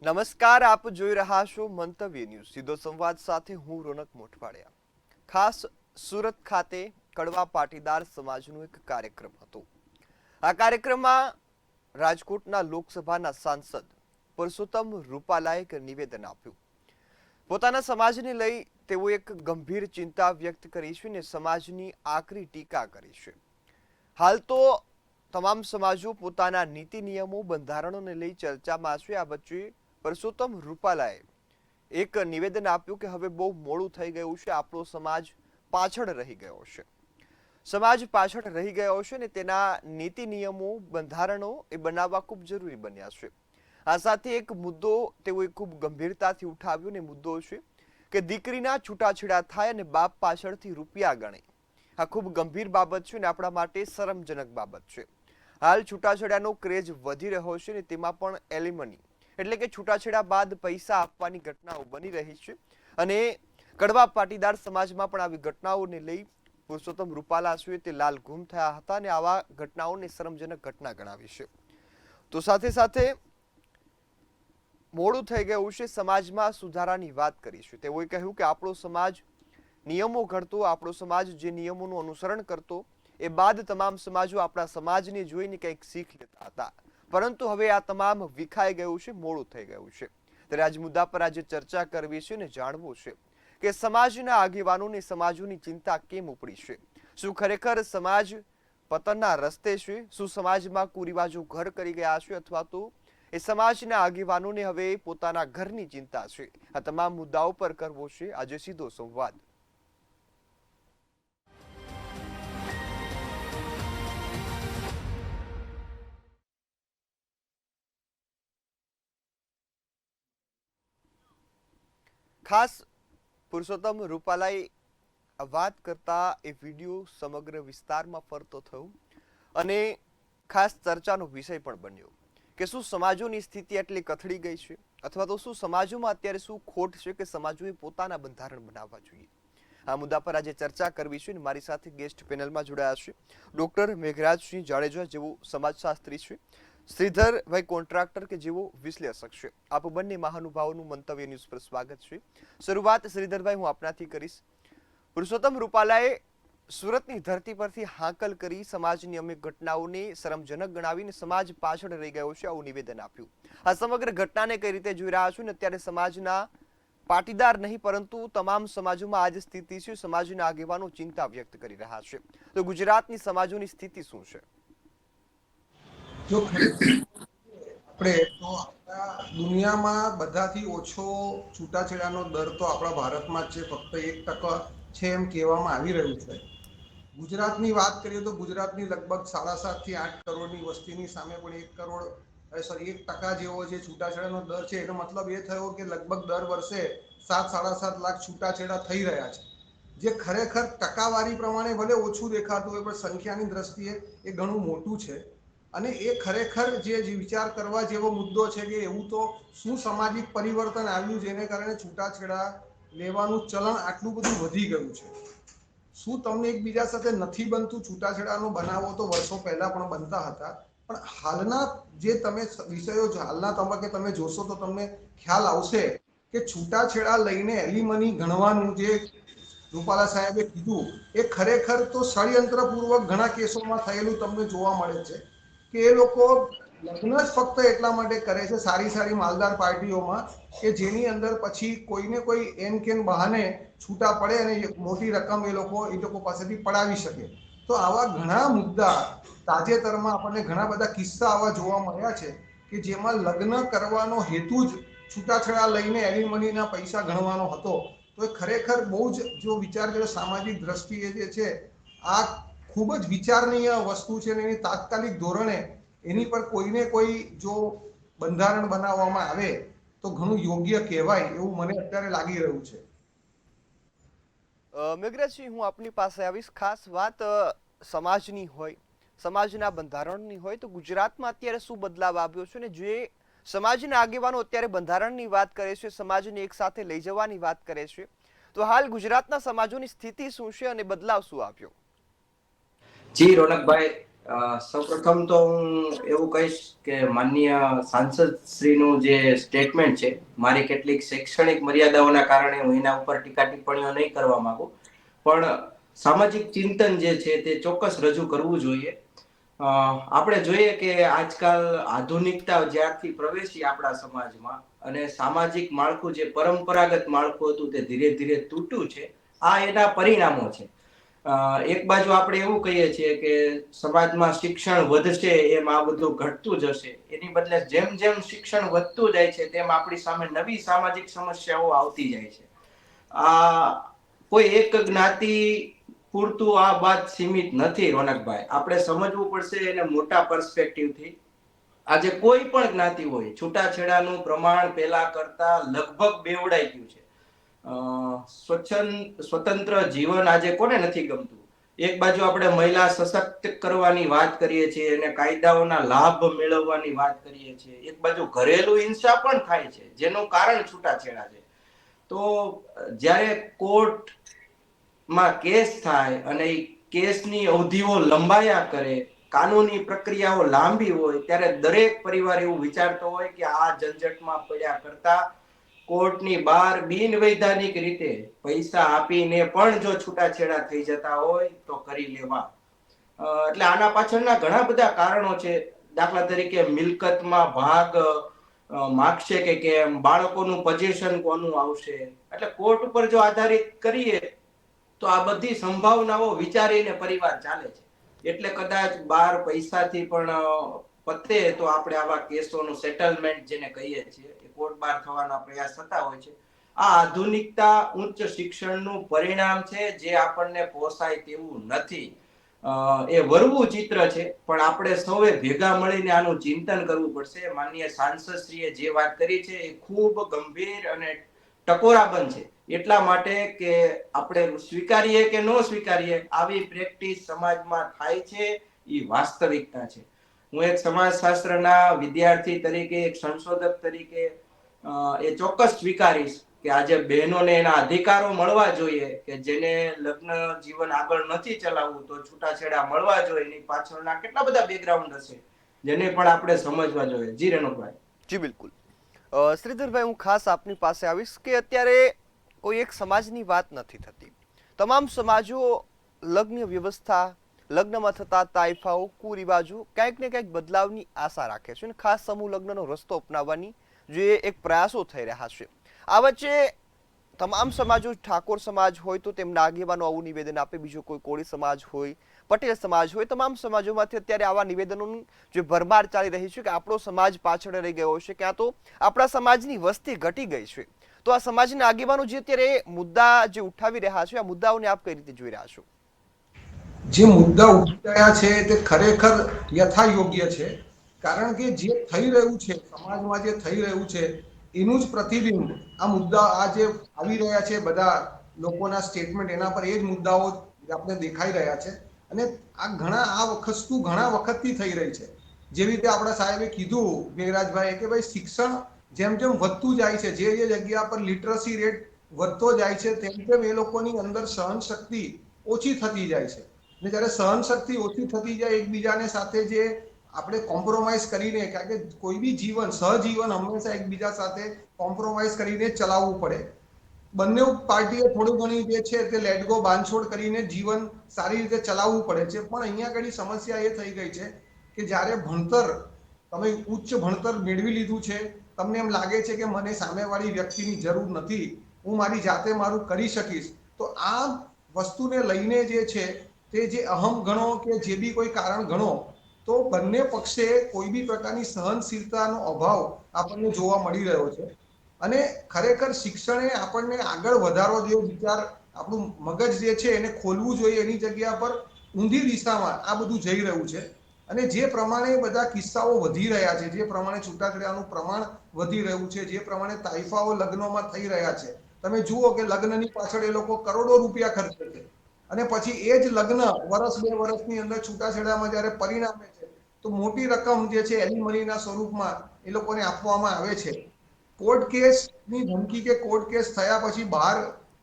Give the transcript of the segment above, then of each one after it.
નમસ્કાર, આપ જોઈ રહ્યા છો મંતવ્ય ન્યૂઝ સીધો સંવાદ સાથે હું રોનક મોઠવાડિયા. ખાસ સુરત ખાતે કડવા પાટીદાર સમાજનો એક કાર્યક્રમ હતો. આ કાર્યક્રમમાં રાજકોટના લોકસભાના સાંસદ પરસોત્તમ રૂપાલાએ એક નિવેદન આપ્યું. પોતાના સમાજને લઈ તેઓ એક ગંભીર ચિંતા વ્યક્ત કરી છે અને સમાજની આકરી ટીકા કરી છે. હાલ તો તમામ સમાજો પોતાના નીતિ નિયમો બંધારણોને લઈ ચર્ચામાં છે. આ વચ્ચે પરસોત્તમ રૂપાલાએ એક નિવેદન આપ્યું કે હવે બહુ મોડું થઈ ગયું છે, આપણો સમાજ પાછળ રહી ગયો છે. સમાજ પાછળ રહી ગયો છે ને તેના નીતિ નિયમો બંધારણો એ બનાવવા ખૂબ જરૂરી બન્યા છે. આ સાથે એક મુદ્દો તેઓએ ખૂબ ગંભીરતાથી ઉઠાવ્યો ને મુદ્દો છે કે દીકરીના છૂટાછેડા થાય અને બાપ પાછળથી રૂપિયા ગણે. આ ખૂબ ગંભીર બાબત છે ને આપણા માટે શરમજનક બાબત છે. હાલ છૂટાછેડાનો ક્રેઝ વધી રહ્યો છે ને તેમાં પણ એલિમની એટલે કે છૂટાછેડા બાદ પૈસા આપવાની ઘટનાઓ બની રહી છે અને કડવા પાટીદાર સમાજમાં પણ આવી ઘટનાઓને લઈ પરસોત્તમ રૂપાલા છે તે લાલ ગુમ થયા હતા અને આવા ઘટનાઓને શરમજનક ઘટના ગણાવી છે. તો સાથે સાથે મોડું થઈ ગયું છે, સમાજમાં સુધારાની વાત કરી છે. તેઓએ કહ્યું કે આપણો સમાજ નિયમો ઘડતો, આપણો સમાજ જે નિયમોનું અનુસરણ કરતો એ બાદ તમામ સમાજો આપણા સમાજને જોઈને કંઈક શીખ લેતા હતા, પરંતુ હવે આ તમામ વિખાઈ ગયું છે, મોડું થઈ ગયું છે. ત્યારે આજ મુદ્દા પર આજે ચર્ચા કરવી છે અને જાણવું છે કે સમાજના આગેવાનોને સમાજોની ચિંતા કેમ ઉપડી છે. શું ખરેખર સમાજ પતનના રસ્તે છે? શું સમાજમાં કુરિવાજો ઘર કરી ગયા છે અથવા તો એ સમાજના આગેવાનોને હવે પોતાના ઘરની ચિંતા છે? આ તમામ મુદ્દાઓ પર કરવો છે આજે સીધો સંવાદ. ખાસ પુરુષોત્તમ રૂપાલાએ વાત કરતા એ વિડીયો સમગ્ર વિસ્તારમાં ફરતો થયો અને ખાસ ચર્ચાનો વિષય પણ બન્યો કે શું સમાજોની સ્થિતિ એટલી કથળી ગઈ છે અથવા તો શું સમાજોમાં અત્યારે શું ખોટ છે કે સમાજોએ પોતાના બંધારણ બનાવવા જોઈએ. આ મુદ્દા પર આજે ચર્ચા કરવી છે. મારી સાથે ગેસ્ટ પેનલમાં જોડાયા છે ડોક્ટર મેઘરાજસિંહ જાડેજા જેવો સમાજશાસ્ત્રી છે, શ્રીધરભાઈ કોન્ટ્રાક્ટર કે જેવો વિશ્લેષક છે. આપ બંને મહાનુભાવોનું મંતવ્ય ન્યૂઝ પર સ્વાગત છે. શરૂઆત શ્રીધરભાઈ હું આપનાથી કરીશ. પુરુષોત્તમ રૂપાલાએ સુરતની ધરતી પરથી હાંકલ કરી સમાજની અનેક ઘટનાઓને શરમજનક ગણાવીને સમાજ પાછળ રહી ગયો છે આવું નિવેદન આપ્યું. આ સમગ્ર ઘટનાને કઈ રીતે જોઈ રહ્યા છો ને અત્યારે સમાજના પાટીદાર નહીં પરંતુ તમામ સમાજોમાં આ જ સ્થિતિ છે, સમાજના આગેવાનો ચિંતા વ્યક્ત કરી રહ્યા છે, તો ગુજરાતની સમાજોની સ્થિતિ શું છે? જો આપણે તો આપણા દુનિયામાં બધાથી ઓછો છૂટાછેડાનો દર તો આપણા ભારતમાં જ છે, ફક્ત 1% છે એમ કહેવામાં આવી રહ્યું છે. ગુજરાતની વાત કરીએ તો ગુજરાતની લગભગ 7.5 થી 8 કરોડની વસ્તીની સામે પણ 1% જેવો જે છૂટાછેડાનો દર છે એનો મતલબ એ થયો કે લગભગ દર વર્ષે 7-7.5 લાખ છૂટાછેડા થઈ રહ્યા છે, જે ખરેખર ટકાવારી પ્રમાણે ભલે ઓછું દેખાતું હોય પણ સંખ્યાની દ્રષ્ટિએ એ ઘણું મોટું છે. અને એ ખરેખર જે વિચાર કરવા જેવો મુદ્દો છે કે એવું તો શું સામાજિક પરિવર્તન આવ્યું જેને કારણે છૂટાછેડા લેવાનું ચલણ આટલું બધું વધી ગયું છે. શું તમને એકબીજા સાથે નથી બનતું? છૂટાછેડાનો બનાવો તો વર્ષો પહેલા પણ બનતા હતા, પણ હાલના જે તમે વિષયો હાલના તબક્કે તમે જોશો તો તમને ખ્યાલ આવશે કે છૂટાછેડા લઈને એલિમની ગણવાનું જે રૂપાલા સાહેબે કીધું એ ખરેખર તો ષડયંત્રપૂર્વક ઘણા કેસોમાં થયેલું તમને જોવા મળે છે કે એ લોકો લગ્ન જ ફક્ત એટલા માટે કરે છે સારી સારી માલદાર પાર્ટીઓમાં કે જેની અંદર પછી કોઈને કોઈ એન કેન બહાને છૂટા પડે અને મોટી રકમ એ લોકો પાસેથી પડાવી શકે. તો આવા ઘણા મુદ્દા તાજેતરમાં આપણને ઘણા બધા કિસ્સા આવા જોવા મળ્યા છે કે જેમાં લગ્ન કરવાનો હેતુ જ છૂટાછેડા લઈને એલિમનીના પૈસા ગણવાનો હતો. તો એ ખરેખર બહુ જ જો વિચાર કર્યો સામાજિક દ્રષ્ટિએ જે છે આ ખૂબ જ વિચારનીય વસ્તુ છે અને એની તાત્કાલિક ધોરણે એની પર કોઈને કોઈ જો બંધારણ બનાવવામાં આવે તો ઘણું યોગ્ય કહેવાય એવું મને અત્યારે લાગી રહ્યું છે. મેઘરાજસિંહ હું આપની પાસે આવીશ. ખાસ વાત સમાજની હોય, સમાજના બંધારણની હોય તો ગુજરાતમાં અત્યારે શું બદલાવ આવ્યો છે ને જે સમાજના આગેવાનો અત્યારે બંધારણની વાત કરે છે, સમાજને એક સાથે લઈ જવાની વાત કરે છે, તો હાલ ગુજરાતના સમાજોની સ્થિતિ શું છે અને બદલાવ શું આવ્યો? જી રોનકભાઈ, સૌપ્રથમ તો હું એવું કહીશ કે માનનીય સાંસદ શ્રીનું જે સ્ટેટમેન્ટ છે, મારી કેટલીક શૈક્ષણિક મર્યાદાઓના કારણે હું એના ઉપર ટીકા ટિપ્પણીઓ નહીં કરવા માંગુ, પણ સામાજિક ચિંતન જે છે તે ચોક્કસ રજૂ કરવું જોઈએ. આપણે જોઈએ કે આજકાલ આધુનિકતા જ્યારથી પ્રવેશી આપણા સમાજમાં અને સામાજિક માળખું જે પરંપરાગત માળખું હતું તે ધીરે ધીરે તૂટ્યું છે. આ એના પરિણામો છે. એક બાજુ આપણે એવું કહીએ છીએ કે સમાજમાં શિક્ષણ વધશે એમ આ બધું ઘટતું જશે, એની બદલે જેમ જેમ શિક્ષણ વધતું જાય છે તેમ આપણી સામે નવી સામાજિક સમસ્યાઓ આવતી જાય છે. આ કોઈ એક જ્ઞાતિ પૂરતું આ વાત સીમિત નથી રોનકભાઈ. આપણે સમજવું પડશે એને મોટા પર્સપેક્ટિવથી. આજે કોઈ પણ જ્ઞાતિ હોય, છૂટાછેડાનું પ્રમાણ પહેલા કરતા લગભગ બેવડાઈ ગયું છે. સ્વતંત્ર જીવન આજે કોને નથી ગમતું? એક બાજુ આપણે મહિલા સશક્ત કરવાની વાત કરીએ છીએ અને કાયદાઓના લાભ મેળવવાની વાત કરીએ છીએ, એક બાજુ ઘરેલું હિંસા પણ થાય છે જેનું કારણ છૂટાછેડા છે. તો જ્યારે કોર્ટમાં કેસ થાય અને એ કેસની અવધિઓ લંબાયા કરે, કાનૂની પ્રક્રિયાઓ લાંબી હોય, ત્યારે દરેક પરિવાર એવું વિચારતો હોય કે આ ઝંઝટમાં પડ્યા કરતા કોર્ટની બહાર બિનવૈધાનિક રીતે પૈસા આપીને પણ જો છૂટાછેડા થઈ જતા હોય તો કરી લેવા. એટલે આના પાછળના ઘણા બધા કારણો છે. દાખલા તરીકે મિલકતમાં ભાગ માગશે કે કેમ, બાળકોનું પોઝિશન કોનું આવશે. એટલે કોર્ટ ઉપર જો આધારિત કરીએ તો આ બધી સંભાવનાઓ વિચારીને પરિવાર ચાલે છે. એટલે કદાચ 12 પૈસાથી પણ પતે તો આપણે આવા કેસોનું સેટલમેન્ટ જેને કહીએ છીએ એ કોર્ટ બહાર થવાના પ્રયાસ થતા હોય છે. આ આધુનિકતા ઉચ્ચ શિક્ષણનું પરિણામ છે જે આપણને પોસાય તેવું નથી. એ વરવું ચિત્ર છે, પણ આપણે સૌએ ભેગા મળીને આનું ચિંતન કરવું પડશે. માનનીય સાંસદશ્રીએ જે વાત કરી છે એ ખૂબ ગંભીર અને ટકોરાબંધ છે. એટલા માટે કે આપણે સ્વીકારીએ કે ન સ્વીકારીએ, આવી પ્રેક્ટિસ સમાજમાં થાય છે, એ વાસ્તવિકતા છે. હું એક સમાજશાસ્ત્રના વિદ્યાર્થી તરીકે, એક સંશોધક તરીકે એ ચોક્કસ સ્વીકારીશ કે આજે બહેનોને એના અધિકારો મળવા જોઈએ, કે જેને લગ્ન જીવન આગળ નથી ચલાવવું તો છૂટાછેડા મળવા જોઈએ. એની પાછળના કેટલા બધા બેકગ્રાઉન્ડ હશે જેને પણ આપણે સમજવા જોઈએ. જી રેણુભાઈ. જી બિલકુલ. શ્રીધરભાઈ, હું ખાસ આપની પાસે આવીશ કે અત્યારે કોઈ એક સમાજની વાત નથી થતી. તમામ સમાજો લગ્ન વ્યવસ્થા, લગ્નમાં થતા તાઇફાઓ, કુરિવાજો ક્યાંક ને ક્યાંક બદલાવની આશા રાખે છે અને ખાસ સમૂહ લગ્નનો રસ્તો અપનાવવાની જે એક પ્રયાસો થઈ રહ્યા છે. આ વચ્ચે તમામ સમાજો, ઠાકોર સમાજ હોય તો તેમના આગેવાનો આવું નિવેદન આપે, બીજો કોઈ કોળી સમાજ હોય, પટેલ સમાજ હોય, તમામ સમાજોમાંથી અત્યારે આવા નિવેદનોની જે ભરમાર ચાલી રહી છે કે આપણો સમાજ પાછળ રહી ગયો છે, ક્યાં તો આપણા સમાજની વસ્તી ઘટી ગઈ છે. તો આ સમાજના આગેવાનો જે અત્યારે મુદ્દા જે ઉઠાવી રહ્યા છે, આ મુદ્દાઓને આપ કઈ રીતે જોઈ રહ્યા છો? જે મુદ્દા ઉઠાવ્યા છે તે ખરેખર યથાયોગ્ય છે, કારણ કે જે થઈ રહ્યું છે સમાજમાં, જે થઈ રહ્યું છે એનું જ પ્રતિબિંબ આ મુદ્દા આ જે આવી રહ્યા છે, બધા લોકોના સ્ટેટમેન્ટ, એના પર એ જ મુદ્દાઓ આપણે દેખાઈ રહ્યા છે. અને આ વસ્તુ ઘણા વખતથી થઈ રહી છે. જેવી રીતે આપણા સાહેબે કીધું, મેઘરાજભાઈ, કે ભાઈ શિક્ષણ જેમ જેમ વધતું જાય છે, જે જે જગ્યા પર લિટરસી રેટ વધતો જાય છે, તેમ તેમ એ લોકોની અંદર સહન શક્તિ ઓછી થતી જાય છે. ને જ્યારે સહન શક્તિ ઓછી થતી જાય, એકબીજાને સાથે જે આપણે કોમ્પ્રોમાઇઝ કરીને, કારણ કે કોઈ બી જીવન, સહજીવન હંમેશા એકબીજા સાથે કોમ્પ્રોમાઇઝ કરીને ચલાવવું પડે. બંને પાર્ટીએ થોડું ઘણી જે છે તે લેટ ગો, બાંધછોડ કરીને જીવન સારી રીતે ચલાવવું પડે છે. પણ અહીંયા આગળ સમસ્યા એ થઈ ગઈ છે કે જ્યારે ભણતર, તમે ઉચ્ચ ભણતર મેળવી લીધું છે, તમને એમ લાગે છે કે મને સામેવાળી વ્યક્તિની જરૂર નથી, હું મારી જાતે મારું કરી શકીશ, તો આ વસ્તુને લઈને જે છે તે જે અહમ ગણો કે જે બી કોઈ કારણ ગણો, તો બંને પક્ષે કોઈ બી પ્રકારની સહનશીલતાનો અભાવ આપણને જોવા મળી રહ્યો છે. અને ખરેખર શિક્ષણે આપણને આગળ વધારવો જેવો વિચાર, આપણું મગજ જે છે એને ખોલવું જોઈએ. એની જગ્યા પર ઊંધી દિશામાં આ બધું જઈ રહ્યું છે. અને જે પ્રમાણે બધા કિસ્સાઓ વધી રહ્યા છે, જે પ્રમાણે છૂટાછેડાનું પ્રમાણ વધી રહ્યું છે, જે પ્રમાણે તાઇફાઓ લગ્નોમાં થઈ રહ્યા છે, તમે જુઓ કે લગ્નની પાછળ એ લોકો કરોડો રૂપિયા ખર્ચે છે અને પછી એ જ લગ્ન વર્ષ 2 વર્ષની અંદર છૂટાછેડામાં જ્યારે પરિણામે છે તો મોટી રકમ જે છે એલિમનીના સ્વરૂપમાં એ લોકોને આપવામાં આવે છે. કોર્ટ કેસની ધમકી કે કોર્ટ કેસ થયા પછી બહાર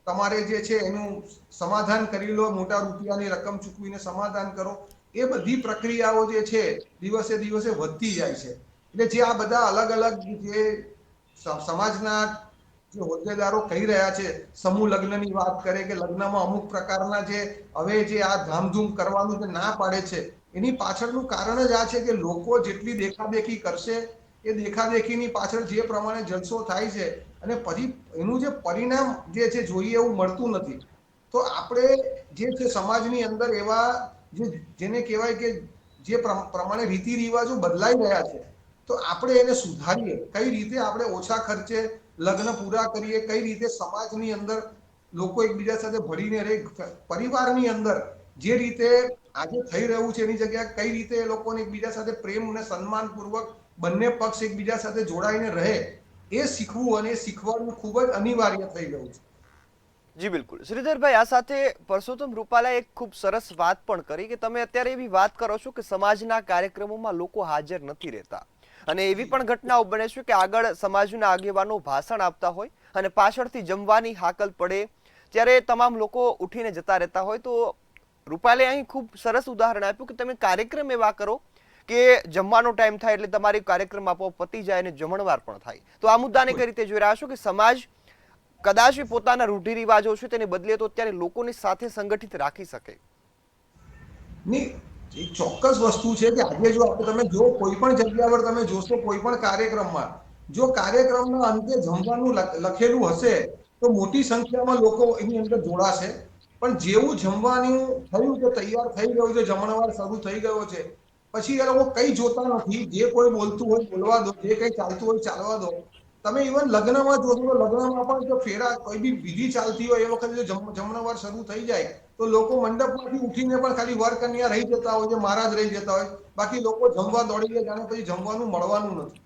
તમારે જે છે એનું સમાધાન કરી લો, મોટા રૂપિયાની રકમ ચૂકવીને સમાધાન કરો, એ બધી પ્રક્રિયાઓ જે છે દિવસે દિવસે વધતી જાય છે. એટલે જે આ બધા અલગ અલગ જે સમાજના જે હોદ્દેદારો કહી રહ્યા છે, સમૂહ લગ્નની વાત કરે કે લગ્નમાં અમુક પ્રકારના જે હવે જે આ ધામધૂમ કરવાનું જે ના પાડે છે, એની પાછળનું કારણ જ આ છે કે લોકો જેટલી દેખાદેખી કરશે એ દેખાદેખીની પાછળ જે પ્રમાણે જલસો થાય છે અને પછી એનું જે પરિણામ જે છે જોઈએ એવું મળતું નથી. તો આપણે જે છે સમાજની અંદર એવા જેને કહેવાય કે જે પ્રમાણે રીતિ રિવાજો બદલાઈ રહ્યા છે, તો આપણે એને સુધારીએ. કઈ રીતે આપણે ઓછા ખર્ચે લગ્ન પૂરા કરીએ, કઈ રીતે સમાજની અંદર લોકો એકબીજા સાથે ભળીને રહે, પરિવારની અંદર જે રીતે આજે થઈ રહ્યું છે એની જગ્યાએ કઈ રીતે એ લોકોને એકબીજા સાથે પ્રેમ અને સન્માન પૂર્વક બંને પક્ષ એકબીજા સાથે જોડાઈને રહે, એ શીખવું અને એ શીખવાનું ખૂબ જ અનિવાર્ય થઈ ગયું છે. જી બિલકુલ શ્રીધરભાઈ, આ સાથે પરસોત્તમ રૂપાલાએ એક ખૂબ સરસ વાત પણ કરી કે તમે અત્યારે એવી વાત કરો છો કે સમાજના કાર્યક્રમોમાં લોકો હાજર નથી રહેતા, અને એવી પણ ઘટનાઓ બને છે કે આગળ સમાજના આગેવાનો ભાષણ આપતા હોય અને પાછળથી જમવાની હાકલ પડે ત્યારે તમામ લોકો ઉઠીને જતા રહેતા હોય. તો રૂપાલે અહીં ખૂબ સરસ ઉદાહરણ આપ્યું કે તમે કાર્યક્રમ એવા કરો કે જમવાનો ટાઈમ થાય એટલે તમારી કાર્યક્રમ આપો પતી જાય અને જમણવાર પણ થાય. તો આ મુદ્દાને કઈ રીતે જોઈ રહ્યા છો કે સમાજ કદાચ પોતાના રૂઢિ રિવાજો છે તેને બદલે તો અત્યારે લોકોની સાથે સંગઠિત રાખી શકે? નહીં, એક ચોક્કસ વસ્તુ છે કે આજે જો તમે જો કોઈ પણ જગ્યા પર તમે જોશો, કોઈ પણ કાર્યક્રમમાં જો કાર્યક્રમના અંતે જમવાનું લખેલું હશે તો મોટી સંખ્યામાં લોકો એની અંદર જોડાશે. પણ જેવું જમવાનું થયું કે તૈયાર થઈ ગયું છે, જમણવાર શરૂ થઈ ગયો છે, પછી એ લોકો કઈ જોતા નથી. જે કોઈ બોલતું હોય બોલવા દો, જે કઈ ચાલતું હોય ચાલવા દો. તમે ઇવન લગ્નમાં જોશો તો લગ્નમાં પણ જો ફેરા કોઈ બી વિધિ ચાલતી હોય એ વખતે જો જમણવાર શરૂ થઈ જાય તો લોકો મંડપમાંથી ઉઠીને પણ ખાલી વર કન્યા રહી જતા હોય છે, મહારાજ રહી જતા હોય, બાકી લોકો જમવા દોડી જાય જાણે પછી જમવાનું મળવાનું નથી.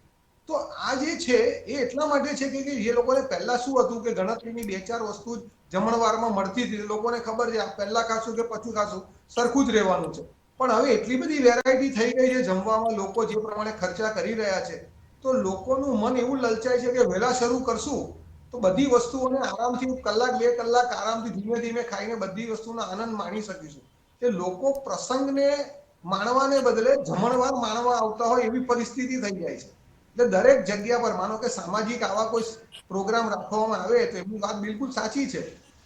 તો આ જે છે એ એટલા માટે છે કે જે લોકોને પહેલા શું હતું કે ગણતરીની 2-4 વસ્તુ જ જમણવારમાં મળતી હતી, લોકોને ખબર છે આ પહેલા ખાશું કે પછી ખાશું સરખું જ રહેવાનું છે. પણ હવે એટલી બધી વેરાયટી થઈ ગઈ છે જમવામાં, લોકો જે પ્રમાણે ખર્ચા કરી રહ્યા છે, તો લોકોનું મન એવું લલચાય છે કે વહેલા શરૂ કરશું તો બધી વસ્તુઓને આરામથી 1-2 કલાક આરામથી ધીમે ધીમે ખાઈને બધી વસ્તુનો આનંદ માણી શકીશું. કે લોકો પ્રસંગને માણવાને બદલે જમણવાર માણવા આવતા હોય એવી પરિસ્થિતિ થઈ જાય છે. એટલે દરેક જગ્યા પર માનો કે સામાજિક આવા કોઈ પ્રોગ્રામ રાખવામાં આવે તો એમની વાત બિલકુલ સાચી છે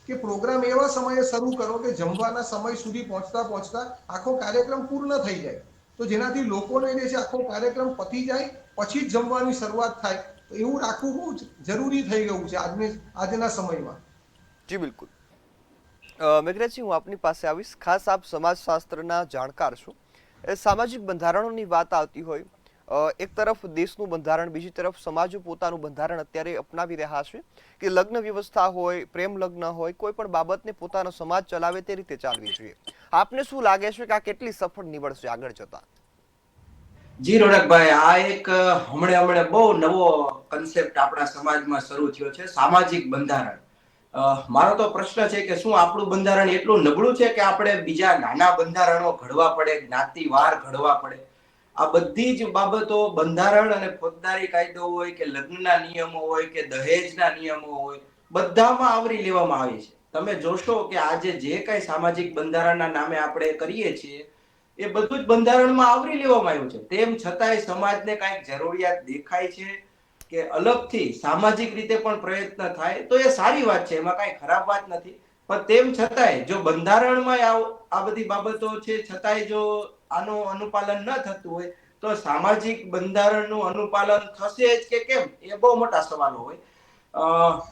કે પ્રોગ્રામ એવા સમયે શરૂ કરો કે જમવાના સમય સુધી પહોંચતા પહોંચતા આખો કાર્યક્રમ પૂર્ણ થઈ જાય, તો જેનાથી લોકોને જે છે આખો કાર્યક્રમ પતી જાય પછી જ જમવાની શરૂઆત થાય. તો એવું રાખવું બહુ જરૂરી થઈ ગયું છે આજના સમયમાં. જી બિલકુલ. મેઘરાજજી, હું આપની પાસે આવીશ. ખાસ આપ સમાજશાસ્ત્રના જાણકાર છો. એ સામાજિક બંધારણોની વાત આવતી હોય, એક તરફ દેશનું બંધારણ, બીજી તરફ સમાજો પોતાનું બંધારણ અત્યારે અપનાવી રહ્યા છે કે લગ્ન વ્યવસ્થા હોય, પ્રેમ લગ્ન હોય, કોઈ પણ બાબતને પોતાનો સમાજ ચલાવે તે રીતે ચાલવી જોઈએ. આપને શું લાગે છે કે આ કેટલી સફળ નીવડશે આગળ જતા? જી રોનકભાઈ, આ એક હમણે બહુ નવો કન્સેપ્ટ આપણા સમાજમાં શરૂ થયો છે, સામાજિક બંધારણ. મારો તો પ્રશ્ન છે કે શું આપણું બંધારણ એટલું નબળું છે કે આપણે બીજા નાના બંધારણો ઘડવા પડે, જ્ઞાતિવાર ઘડવા પડે? આ બધી જ બાબતો બંધારણ અને ફોજદારી કાયદો હોય કે લગ્નના નિયમો હોય કે દહેજના નિયમો હોય, બધામાં આવરી લેવામાં આવી છે. તમે જોશો કે આજે જે કઈ સામાજિક બંધારણના નામે આપણે કરીએ છીએ એ બધું જ બંધારણમાં આવરી લેવામાં આવ્યું છે. તેમ છતાંય સમાજને કાંઈક જરૂરિયાત દેખાય છે કે અલગથી સામાજિક રીતે પણ પ્રયત્ન થાય તો એ સારી વાત છે, એમાં કાંઈ ખરાબ વાત નથી. પણ તેમ છતાંય જો બંધારણમાં આ બધી બાબતો છે છતાંય જો આનું અનુપાલન ન થતું હોય તો સામાજિક બંધારણનું અનુપાલન થશે જ કે કેમ, એ બહુ મોટા સવાલો હોય.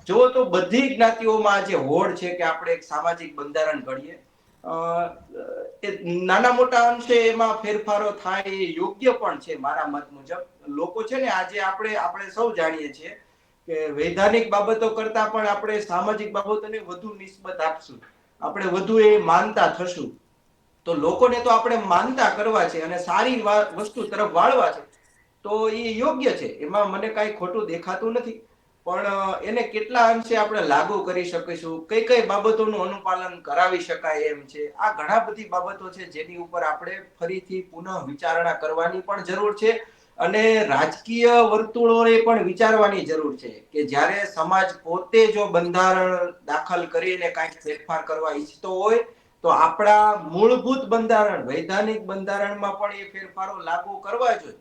જો તો બધી જ્ઞાતિઓમાં જે હોડ છે કે આપણે એક સામાજિક બંધારણ ઘડીએ, નાના મોટા અંશે એમાં ફેરફારો થાય એ યોગ્ય પણ છે મારા મત મુજબ. લોકો છે ને આજે આપણે સૌ જાણીએ છીએ કે વૈધાનિક બાબતો કરતા પણ આપણે સામાજિક બાબતોને વધુ નિસ્બત આપશું, આપણે વધુ એ માનતા થશું. તો લોકોને તો આપણે માનતા કરવા છે અને સારી વસ્તુ તરફ વાળવા છે, તો એ યોગ્ય છે, એમાં મને કાંઈ ખોટું દેખાતું નથી. પણ એને કેટલા અંશે આપણે લાગુ કરી શકીશું, કઈ કઈ બાબતોનું અનુપાલન કરાવી શકાય એમ છે, આ ઘણા બધી બાબતો છે જેની ઉપર આપણે ફરીથી પુનઃ વિચારણા કરવાની પણ જરૂર છે. અને રાજકીય વર્તુળોએ પણ વિચારવાની જરૂર છે કે જ્યારે સમાજ પોતે જો બંધારણ દાખલ કરીને કાંઈક ફેરફાર કરવા ઈચ્છતો હોય તો આપણા મૂળભૂત બંધારણ, વૈધાનિક બંધારણમાં પણ એ ફેરફારો લાગુ કરવા જોઈએ.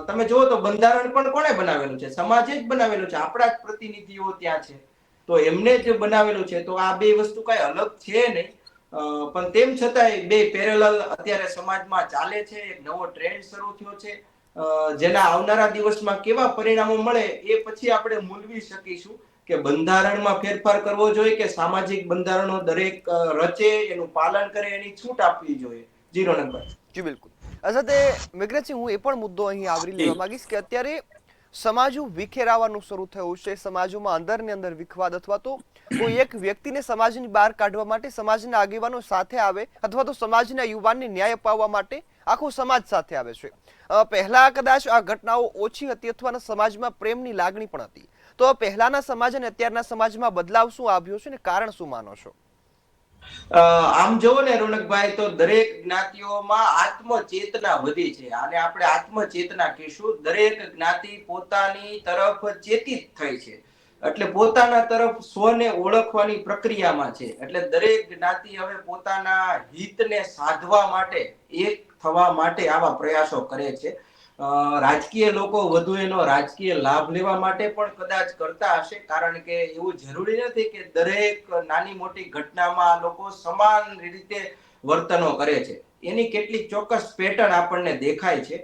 તમે જુઓ તો બંધારણ પણ કોણે બનાવેલું છે? સમાજે જ બનાવેલું છે. આપણા જ પ્રતિનિધિઓ ત્યાં છે, તો એમને જ બનાવેલું છે. તો આ બે વસ્તુ કઈ અલગ છે નહીં. પણ તેમ છતાંય બે પેરેલલ અત્યારે સમાજમાં ચાલે છે. એક નવો ટ્રેન્ડ શરૂ થયો છે. જેના આવનારા દિવસમાં કેવા પરિણામો મળે એ પછી આપણે મૂલવી શકીશું કે બંધારણમાં ફેરફાર કરવો જોઈએ કે સામાજિક બંધારણો દરેક રચે, એનું પાલન કરે, એની છૂટ આપવી જોઈએ. જી રોનકભાઈ. જી બિલકુલ. આ સાથે મેઘરાજસિંહ, હું એ પણ મુદ્દો અહીં આવરી લેવા માંગીશ કે અત્યારે સમાજો વિખેરાવાનું શરૂ થયું છે. સમાજોમાં અંદરની અંદર વિખવાદ અથવા તો કોઈ એક વ્યક્તિને સમાજની બહાર કાઢવા માટે સમાજના આગેવાનો સાથે આવે અથવા તો સમાજના યુવાનને ન્યાય અપાવવા માટે આખો સમાજ સાથે આવે છે. પહેલા કદાચ આ ઘટનાઓ ઓછી હતી અથવા સમાજમાં પ્રેમની લાગણી પણ હતી. તો પહેલાના સમાજ અને અત્યારના સમાજમાં બદલાવ શું આવ્યો છે ને કારણ શું માનો છો? આમ જોવો ને રોનકભાઈ, તો દરેક જ્ઞાતિઓમાં આત્મચેતના વધી છે. આને આપણે આત્મચેતના કહીશું. દરેક જ્ઞાતિ પોતાની તરફ ચેતિત થઈ છે, એટલે પોતાના તરફ સ્વને ઓળખવાની પ્રક્રિયામાં છે. એટલે દરેક જ્ઞાતિ હવે પોતાના હિતને સાધવા માટે, એક થવા માટે આવા પ્રયાસો કરે છે. રાજકીય લોકો વધુ એનો રાજકીય લાભ લેવા માટે પણ કદાચ કરતા હશે, કારણ કે એવું જરૂરી નથી કે દરેક નાની મોટી ઘટનામાં લોકો સમાન રીતે વર્તનો કરે છે. એની કેટલીક ચોક્કસ પેટર્ન આપણને દેખાય છે.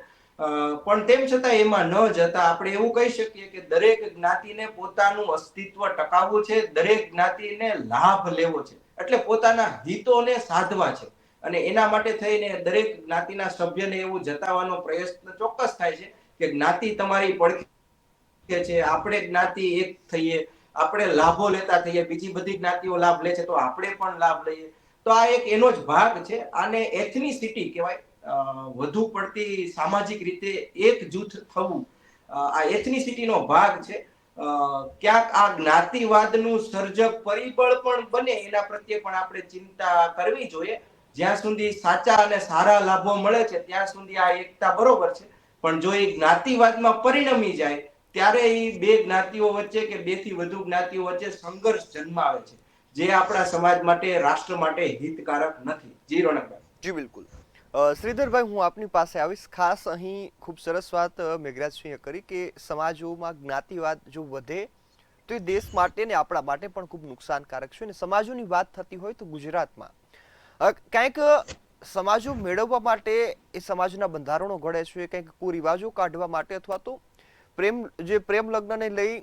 પણ તેમ છતાં એમાં ન જતા આપણે એવું કહી શકીએ કે દરેક જ્ઞાતિને પોતાનું અસ્તિત્વ ટકાવવું છે, દરેક જ્ઞાતિને લાભ લેવો છે, એટલે પોતાના હિતોને સાધવા છે. અને એના માટે થઈને દરેક જ્ઞાતિના સભ્યને એવું જતાવવાનો પ્રયત્ન ચોક્કસ થાય છે કે જ્ઞાતિ તમારી પડખે છે, આપણે જ્ઞાતિ એક થઈએ, આપણે લાભો લેતા થઈએ, બીજી બધી જ્ઞાતિઓ લાભ લે છે તો આપણે પણ લાભ લઈએ. તો આ એક એનો જ ભાગ છે. આને એથનિસિટી કહેવાય. વધુ પડતી સામાજિક રીતે એક જૂથ થવું, આ એથનિસિટીનો ભાગ છે. ક્યાંક આ જ્ઞાતિવાદનું સર્જક પરિબળ પણ બને એના પ્રત્યે પણ આપણે ચિંતા કરવી જોઈએ. જ્યાં સુધી સાચા અને સારા લાભો મળે છે ત્યાં સુધી આ એકતા બરોબર છે. પણ જો એ જ્ઞાતિવાદમાં પરિણમી જાય ત્યારે એ બે જ્ઞાતિઓ વચ્ચે કે બે થી વધુ જ્ઞાતિઓ વચ્ચે સંઘર્ષ જન્માવે છે, જે આપણા સમાજ માટે, રાષ્ટ્ર માટે હિતકારક નથી. જી રોનકભાઈ. જી બિલકુલ. શ્રીધરભાઈ, હું આપની પાસે આવીશ. ખાસ અહીં ખૂબ સરસ વાત મેઘરાજસિંહે કરી કે સમાજોમાં જ્ઞાતિવાદ જો વધે તો એ દેશ માટે ને આપણા માટે પણ ખૂબ નુકસાનકારક છે. અને સમાજોની વાત થતી હોય તો ગુજરાતમાં કંઈક સમાજો મેળવવા માટે એ સમાજના બંધારણો ઘડે છે, કંઈક કુરિવાજો કાઢવા માટે અથવા તો પ્રેમ લગ્નને લઈ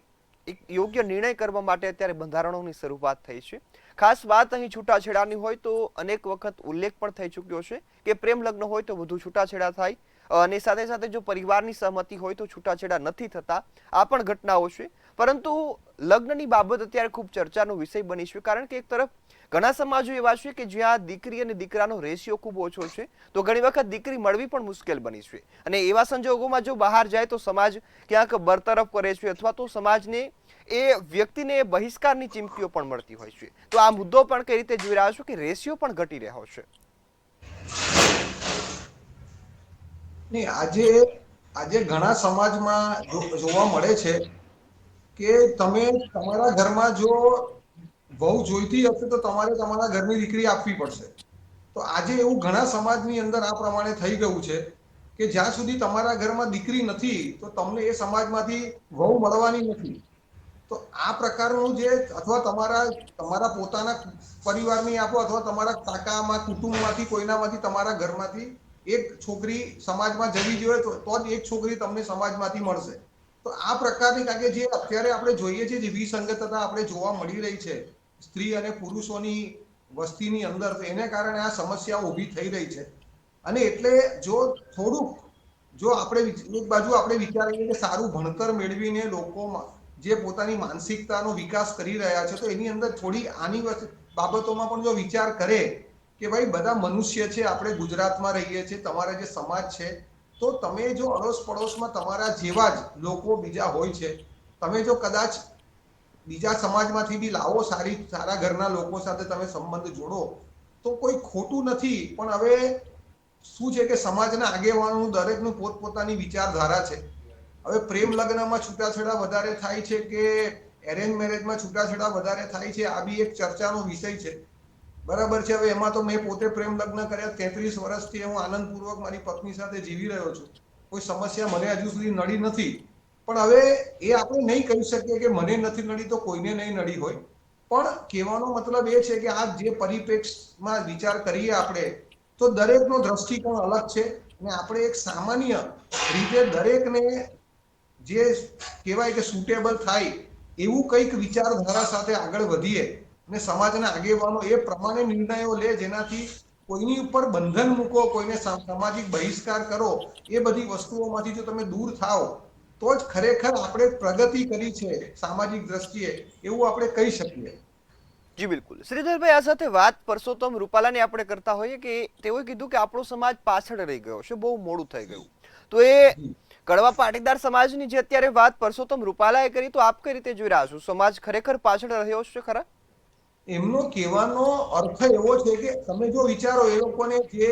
એક યોગ્ય નિર્ણય કરવા માટે અત્યારે બંધારણોની શરૂઆત થઈ છે. ખાસ વાત અહીં છૂટાછેડાની હોય તો અનેક વખત ઉલ્લેખ પણ થઈ ચૂક્યો છે કે પ્રેમ લગ્ન હોય તો વધુ છૂટાછેડા થાય, અને સાથે સાથે જો પરિવારની સહમતિ હોય તો છૂટાછેડા નથી થતા. આ પણ ઘટનાઓ છે. પરંતુ લગ્નની બાબત અત્યારે ખૂબ ચર્ચાનો વિષય બની છે, કારણ કે એક તરફ ઘણા સમાજો એવા છે કે જ્યાં દીકરી અને દીકરાનો રેશિયો ખૂબ ઓછો છે, તો ઘણી વખત દીકરી મળવી પણ મુશ્કેલ બની છે. અને એવા સંજોગોમાં જો બહાર જાય તો સમાજ ક્યાંક બરતરફ કરે છે અથવા તો સમાજને એ વ્યક્તિને બહિષ્કારની ચીમકીઓ પણ મળતી હોય છે. તો આ મુદ્દો પણ કઈ રીતે જોઈ રહ્યા છો કે રેશિયો પણ ઘટી રહ્યો છે? નહીં, આજે ઘણા સમાજમાં જોવા મળે છે કે તમે તમારા ઘરમાં જો વહુ જોઈતી હશે તો તમારે તમારા ઘરની દીકરી આપવી પડશે. તો આજે એવું ઘણા સમાજની અંદર આ પ્રમાણે થઈ ગયું છે કે જ્યાં સુધી તમારા ઘરમાં દીકરી નથી તો તમને એ સમાજમાંથી વહુ મળવાની નથી. તો આ પ્રકારનું જે અથવા તમારા પોતાના પરિવારની આપો અથવા તમારા કાકામાં કુટુંબમાંથી કોઈનામાંથી તમારા ઘરમાંથી એક છોકરી સમાજમાં જવી જોઈએ તો જ એક છોકરી તમને સમાજમાંથી મળશે. તો આ પ્રકારની, કારણ કે જે અત્યારે આપણે જોઈએ છીએ જે વિસંગતતા આપણે જોવા મળી રહી છે સ્ત્રી અને પુરુષોની વસ્તીની અંદર, તો એને કારણે આ સમસ્યાઓ ઊભી થઈ રહી છે. અને એટલે જો આપણે એક બાજુ આપણે વિચારીએ કે સારું ભણતર મેળવીને લોકોમાં જે પોતાની માનસિકતાનો વિકાસ કરી રહ્યા છે, તો એની અંદર થોડી આની બાબતોમાં પણ જો વિચાર કરે કે ભાઈ બધા મનુષ્ય છે, આપણે ગુજરાતમાં રહીએ છીએ, તમારા જે સમાજ છે, તો તમે જો અડોશ પડોશમાં તમારા જેવા જ લોકો બીજા હોય છે, તમે જો કદાચ બીજા સમાજમાંથી બી લાવો, સારા ઘરના લોકો સાથે તમે સંબંધ જોડો તો કોઈ ખોટું નથી. પણ હવે શું છે કે સમાજના આગેવાનોનું દરેકનું પોતપોતાની વિચારધારા છે. હવે પ્રેમ લગ્નમાં છૂટાછેડા વધારે થાય છે કે એરેન્જ મેરેજમાં છૂટાછેડા વધારે થાય છે, આ બી એક ચર્ચાનો વિષય છે. બરાબર છે. હવે એમાં તો મેં પોતે પ્રેમ લગ્ન કર્યા, 33 વર્ષથી હું આનંદપૂર્વક મારી પત્ની સાથે જીવી રહ્યો છું. કોઈ સમસ્યા મને હજુ સુધી નડી નથી. પણ હવે એ આપણે નહીં કહી શકીએ કે મને નથી નડી તો કોઈને નહીં નડી હોય. પણ કહેવાનો મતલબ એ છે કે આ જે પરિપ્રેક્ષમાં વિચાર કરીએ આપણે, તો દરેકનો દ્રષ્ટિકોણ અલગ છે. અને આપણે એક સામાન્ય રીતે દરેકને જે કહેવાય કે સુટેબલ થાય એવું કંઈક વિચારધારા સાથે આગળ વધીએ અને સમાજના આગેવાનો એ પ્રમાણે નિર્ણયો લે જેનાથી કોઈની ઉપર બંધન મૂકો, કોઈને સામાજિક બહિષ્કાર કરો, એ બધી વસ્તુઓમાંથી જો તમે દૂર થાઓ તો જ ખરેખર આપણે પ્રગતિ કરી છે સામાજિક દ્રષ્ટિએ, એવું આપણે કહી શકીએ. જી બિલકુલ. શ્રીધરભાઈ, આ સાથે વાત પરસોત્તમ રૂપાલાની આપણે કરતા હોઈએ કે તેઓએ કીધું કે આપણો સમાજ પાછળ રહી ગયો છે, બહુ મોડું થઈ ગયું. તો એ કડવા પાટીદાર સમાજની જે અત્યારે વાત પરસોત્તમ રૂપાલાએ કરી, તો આપ કઈ રીતે જોઈ રહ્યા છો? સમાજ ખરેખર પાછળ રહ્યો છે ખરા? એમનો કહેવાનો અર્થ એવો છે કે તમે જો વિચારો, એ લોકોને જે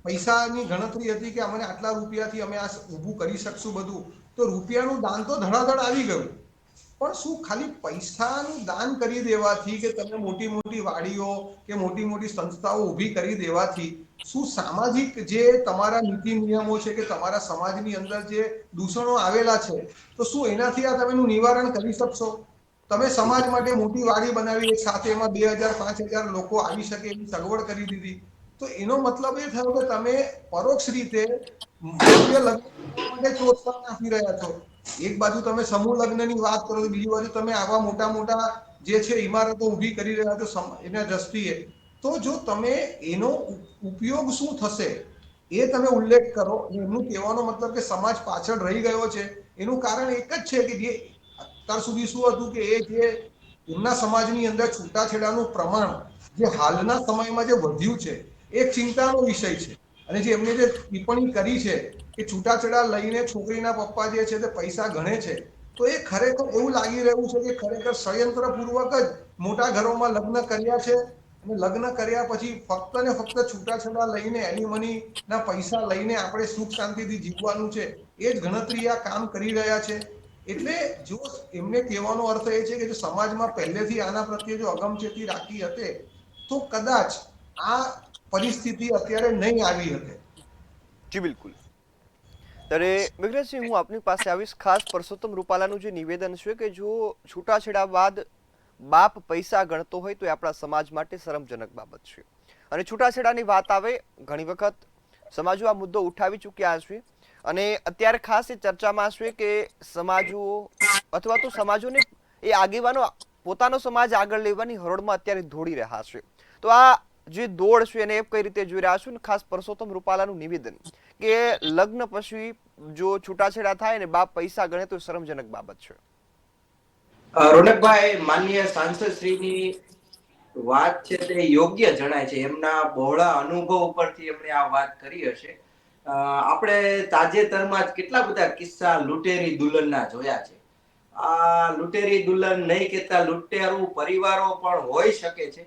પૈસાની ગણતરી હતી કે અમને આટલા રૂપિયાથી અમે આ ઊભું કરી શકશું બધું, તો રૂપિયાનું દાન તો ધડાધડ આવી ગયું. પણ શું ખાલી પૈસાનું દાન કરી દેવાથી કે તમે મોટી મોટી વાડીઓ કે મોટી મોટી સંસ્થાઓ ઊભી કરી દેવાથી શું સામાજિક જે તમારા નીતિ નિયમો છે કે તમારા સમાજની અંદર જે દૂષણો આવેલા છે, તો શું એનાથી આ તમે નિવારણ કરી શકશો? તમે સમાજ માટે મોટી વાડી બનાવી, એક સાથે એમાં 2000-5000 લોકો આવી શકે એવી સગવડ કરી દીધી. તો એનો મતલબ એ થયો કે તમે પરોક્ષ રીતે ભવ્ય લગ્ન માટે પ્રોત્સાહન આપી રહ્યા છો. એક બાજુ તમે સમૂહ લગ્નની વાત કરો, બીજી બાજુ તમે આવા મોટા મોટા જે છે ઇમારતો ઊભી કરી રહ્યા છો એના દ્રષ્ટિએ. તો જો તમે એનો ઉપયોગ શું થશે એ તમે ઉલ્લેખ કરો. એમનું કહેવાનો મતલબ કે સમાજ પાછળ રહી ગયો છે એનું કારણ એક જ છે કે જે અત્યાર સુધી શું હતું કે એ જે એમના સમાજની અંદર છૂટાછેડાનું પ્રમાણ જે હાલના સમયમાં જે વધ્યું છે એ એક ચિંતાનો વિષય છે. અને જે એમને જે ટિપ્પણી કરી છે કે છૂટાછેડા લઈને છોકરીના પપ્પા જે છે તે પૈસા ગણે છે, તો એ ખરેખર એવું લાગી રહ્યું છે કે ખરેખર ષડયંત્ર પૂર્વક જ મોટા ઘરોમાં લગ્ન કર્યા છે. અને લગ્ન કર્યા પછી ફક્ત ને ફક્ત છૂટાછેડા લઈને એલિમની ના પૈસા લઈને આપણે સુખ શાંતિથી જીવવાનું છે, એ જ ગણતરી આ કામ કરી રહ્યા છે. એટલે જો એમને કહેવાનો અર્થ એ છે કે જો સમાજમાં પહેલેથી આના પ્રત્યે જો અગમચેતી રાખી હતે તો કદાચ આ પરિસ્થિતિ અત્યારે નહીં આવી હતી. જી બિલકુલ. ત્યારે મેઘરાજસિંહ, હું આપની પાસે આવીશ. ખાસ પરસોત્તમ રૂપાલાનું જે નિવેદન છે કે જો છૂટાછેડા બાદ બાપ પૈસા ગણતો હોય તો એ આપણા સમાજ માટે શરમજનક બાબત છે. અને છૂટાછેડાની વાત આવે, ઘણી વખત સમાજો આ મુદ્દો ઉઠાવી ચૂક્યા છે. અને અત્યારે ખાસ એ ચર્ચામાં છે કે સમાજો અથવા તો સમાજોને એ આગેવાનો પોતાનો સમાજ આગળ લેવાની હરોળમાં અત્યારે દોડી રહ્યા છે. તો આ જે દોડ છે એને કઈ રીતે જોઈ રહ્યા છો? ખાસ પરસોત્તમ રૂપાલાનું નિવેદન કે લગ્ન પછી જો છૂટાછેડા થાય ને બાપ પૈસા ગણે તો શરમજનક બાબત છે. રોનકભાઈ, માનનીય સાંસદ શ્રીની વાત છે તે યોગ્ય જણાય છે. એમના બહોળા અનુભવ ઉપરથી એમણે આ વાત કરી હશે. આપણે તાજેતરમાં જ કેટલા બધા કિસ્સા લૂંટેરી દુલ્હનના જોયા છે. આ લૂંટેરી દુલ્હન નહીં કહેતા લૂંટેરું પરિવારો પણ હોઈ શકે છે.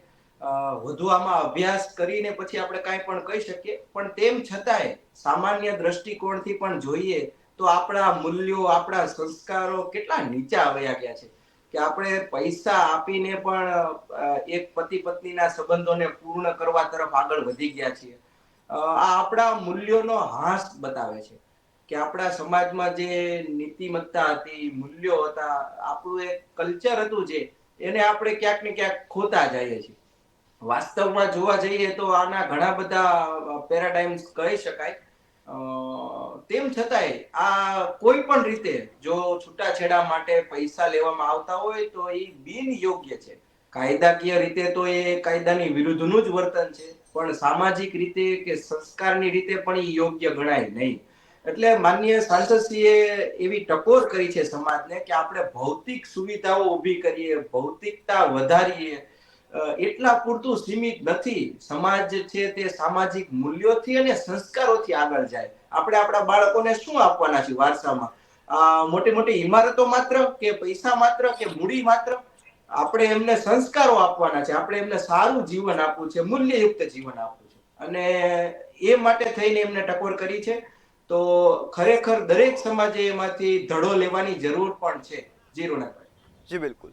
વધુ આમાં અભ્યાસ કરીને પછી આપણે કાંઈ પણ કહી શકીએ. પણ તેમ છતાંય સામાન્ય દ્રષ્ટિકોણથી પણ જોઈએ તો આપણા મૂલ્યો, આપણા સંસ્કારો કેટલા નીચા આવ્યા ગયા છે કે આપણે પૈસા આપીને પણ એક પતિ પત્નીના સંબંધોને પૂર્ણ કરવા તરફ આગળ વધી ગયા છીએ. આ આપણા મૂલ્યોનો હાસ બતાવે છે કે આપણા સમાજમાં જે નીતિમત્તા હતી, મૂલ્યો હતા, આપણું એક કલ્ચર હતું જે એને આપણે ક્યાંક ને ક્યાંક ખોતા જઈએ છીએ. વાસ્તવમાં જોવા જઈએ તો આના ઘણા બધા પેરાડાઇમ્સ કહી શકાય. તેમ છતાંય આ કોઈ પણ રીતે જો છૂટાછેડા માટે પૈસા લેવામાં આવતા હોય તો એ બિનયોગ્ય છે. કાયદાકીય રીતે તો એ કાયદાની વિરુદ્ધનું જ વર્તન છે, પણ સામાજિક રીતે કે સંસ્કારની રીતે પણ એ યોગ્ય ગણાય નહીં. એટલે માનનીય સાંસદશ્રીએ એવી ટકોર કરી છે સમાજને કે આપણે ભૌતિક સુવિધાઓ ઊભી કરીએ, ભૌતિકતા વધારીએ, એટલા પૂરતું સીમિત નથી. સમાજ છે તે સામાજિક મૂલ્યોથી અને સંસ્કારોથી આગળ જાય. આપણે આપણા બાળકોને શું આપવાના છે વારસામાં? મોટી મોટી ઇમારતો માત્ર કે પૈસા માત્ર કે મૂડી માત્ર? આપણે એમને સંસ્કારો આપવાના છે. આપણે એમને સારું જીવન આપવું છે, મૂલ્યયુક્ત જીવન આપવું છે. અને એ માટે થઈને એમને ટકોર કરી છે. તો ખરેખર દરેક સમાજે એમાંથી ધડો લેવાની જરૂર પણ છે. જી રોનકભાઈ. જી બિલકુલ.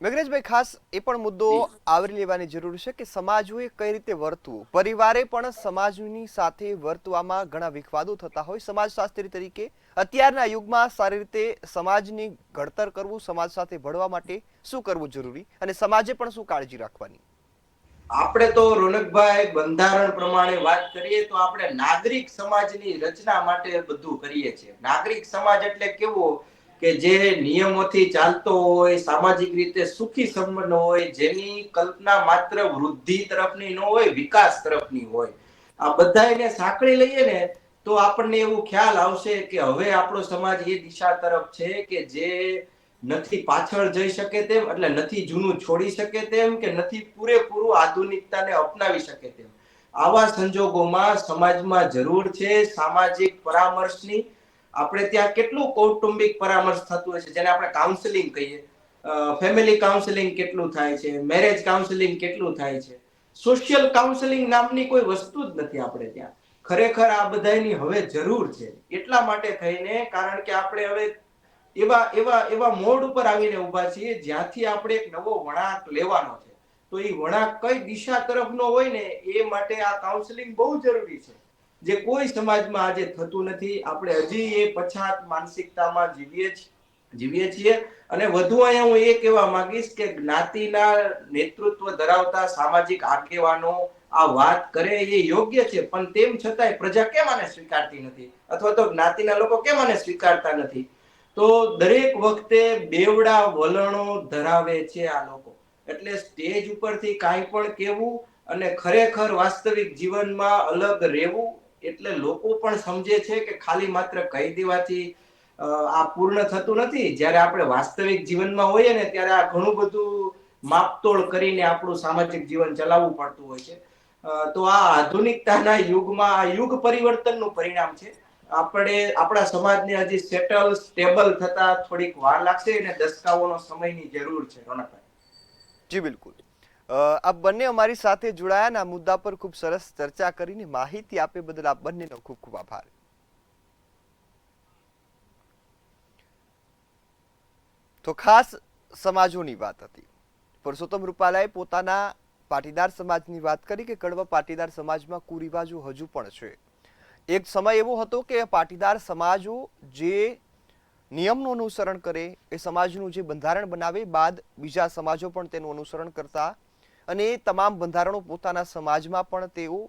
મેઘરાજભાઈ, ખાસ એ પણ મુદ્દો આવરી લેવાની જરૂર છે કે સમાજોએ કઈ રીતે વર્તવું. પરિવારે પણ સમાજની સાથે વર્તવામાં ઘણા વિખવાદો થતા હોય. સમાજશાસ્ત્રી તરીકે અત્યારના યુગમાં સારી રીતે સમાજની ઘડતર કરવું, સમાજ સાથે ભળવા માટે શું કરવું જરૂરી અને સમાજે પણ શું કાળજી રાખવાની? આપણે તો રોનકભાઈ બંધારણ પ્રમાણે વાત કરીએ તો આપણે નાગરિક સમાજની રચના માટે બધું કરીએ છીએ. નાગરિક સમાજ એટલે કેવો કે જે નિયમોથી ચાલતો હોય, સામાજિક રીતે સુખી સંપન્ન હોય, જેની કલ્પના માત્ર વૃદ્ધિ તરફની ન હોય, વિકાસ તરફની હોય. આ બધાને સાંકળી લઈએ ને તો આપણને એવું ખ્યાલ આવશે કે હવે આપણો સમાજ એ દિશા તરફ છે કે જે નથી પાછળ જઈ શકે તેમ, એટલે નથી જૂનું છોડી શકે તેમ, કે નથી પૂરેપૂરું આધુનિકતાને અપનાવી શકે તેમ. આવા સંજોગોમાં સમાજમાં જરૂર છે સામાજિક પરામર્શની. આપણે ત્યાં કેટલું કૌટુંબિક પરામર્શ થતું હોય છે, જેને આપણે કાઉન્સેલિંગ કહીએ. ફેમિલી કાઉન્સેલિંગ કેટલું થાય છે, મેરેજ કાઉન્સેલિંગ કેટલું થાય છે. સોશિયલ કાઉન્સેલિંગ નામની કોઈ વસ્તુ જ નથી આપણે ત્યાં. ખરેખર આ બધાની હવે જરૂર છે. એટલા માટે થઈને, કારણ કે આપણે હવે એવા મોડ ઉપર આવીને ઊભા છીએ જ્યાંથી આપણે એક નવો વળાંક લેવાનો છે. તો એ વળાંક કઈ દિશા તરફનો હોય ને એ માટે આ કાઉન્સેલિંગ બહુ જરૂરી છે, જે કોઈ સમાજમાં આજે થતું નથી. આપણે હજી એ પછાત માનસિકતામાં જીવીએ છીએ. અને વધુ અહીંયા હું એ કહેવા માંગીશ કે જ્ઞાતિના નેતૃત્વ ધરાવતા સામાજિક આગેવાનો આ વાત કરે એ યોગ્ય છે, પણ તેમ છતાંય પ્રજા કેમ આને સ્વીકારતી નથી, અથવા તો જ્ઞાતિના લોકો કેમ આને સ્વીકારતા નથી? તો દરેક વખતે બેવડા વલણો ધરાવે છે આ લોકો. એટલે સ્ટેજ ઉપરથી કાંઈ પણ કહેવું અને ખરેખર વાસ્તવિક જીવનમાં અલગ રહેવું, એટલે લોકો પણ સમજે છે કે ખાલી માત્ર કહી દેવાથી આ પૂર્ણ થતું નથી. જ્યારે આપણે વાસ્તવિક જીવનમાં હોઈએ ને ત્યારે આ ઘણું બધું માપતોડ કરીને આપણું સામાજિક જીવન ચલાવવું પડતું હોય છે. તો આ આધુનિકતાના યુગમાં આ યુગ પરિવર્તનનું પરિણામ છે. આપણે આપણા સમાજને હજી સ્ટેબલ થતા થોડીક વાર લાગશે અને દસકાઓનો સમયની જરૂર છે. રોનકભાઈ, જી બિલકુલ. આપ બંને અમારી સાથે જોડાયા અને આ મુદ્દા પર ખૂબ સરસ ચર્ચા કરીને માહિતી આપે બદલ આપ બંનેનો ખૂબ ખૂબ આભાર. તો ખાસ સમાજોની વાત હતી. પરસોત્તમ રૂપાલાએ પોતાના પાટીદાર સમાજની વાત કરી કે કડવા પાટીદાર સમાજમાં કુરિવાજો હજુ પણ છે. એક સમય એવો હતો કે પાટીદાર સમાજો જે નિયમનું અનુસરણ કરે, એ સમાજનું જે બંધારણ બનાવે બાદ બીજા સમાજો પણ તેનું અનુસરણ કરતા અને એ તમામ બંધારણો પોતાના સમાજમાં પણ તેઓ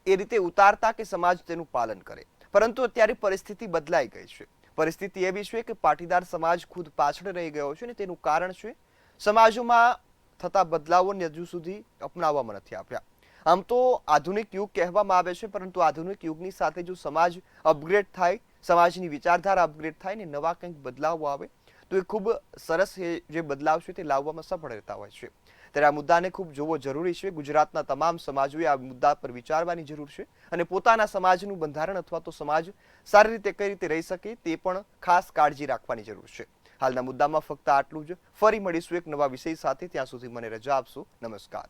એ રીતે ઉતારતા કે સમાજ તેનું પાલન કરે. પરંતુ અત્યારે પરિસ્થિતિ બદલાઈ ગઈ છે. પરિસ્થિતિ એવી છે કે પાટીદાર સમાજ ખુદ પાછળ રહી ગયો છે અને તેનું કારણ છે સમાજોમાં થતા બદલાવોને હજુ સુધી અપનાવવામાં નથી આવ્યા. આમ તો આધુનિક યુગ કહેવામાં આવે છે, પરંતુ આધુનિક યુગની સાથે જો સમાજ અપગ્રેડ થાય, સમાજની વિચારધારા અપગ્રેડ થાય ને નવા કંઈક બદલાવો આવે તો એ ખૂબ સરસ જે બદલાવ છે તે લાવવામાં સફળ રહેતા હોય છે. ત્યારે આ મુદ્દાને ખૂબ જોવો જરૂરી છે. ગુજરાતના તમામ સમાજોએ આ મુદ્દા પર વિચારવાની જરૂર છે અને પોતાના સમાજનું બંધારણ અથવા તો સમાજ સારી રીતે કઈ રીતે રહી શકે તે પણ ખાસ કાળજી રાખવાની જરૂર છે. હાલના મુદ્દામાં ફક્ત આટલું જ. ફરી મળીશું એક નવા વિષય સાથે. ત્યાં સુધી મને રજા આપશો. નમસ્કાર.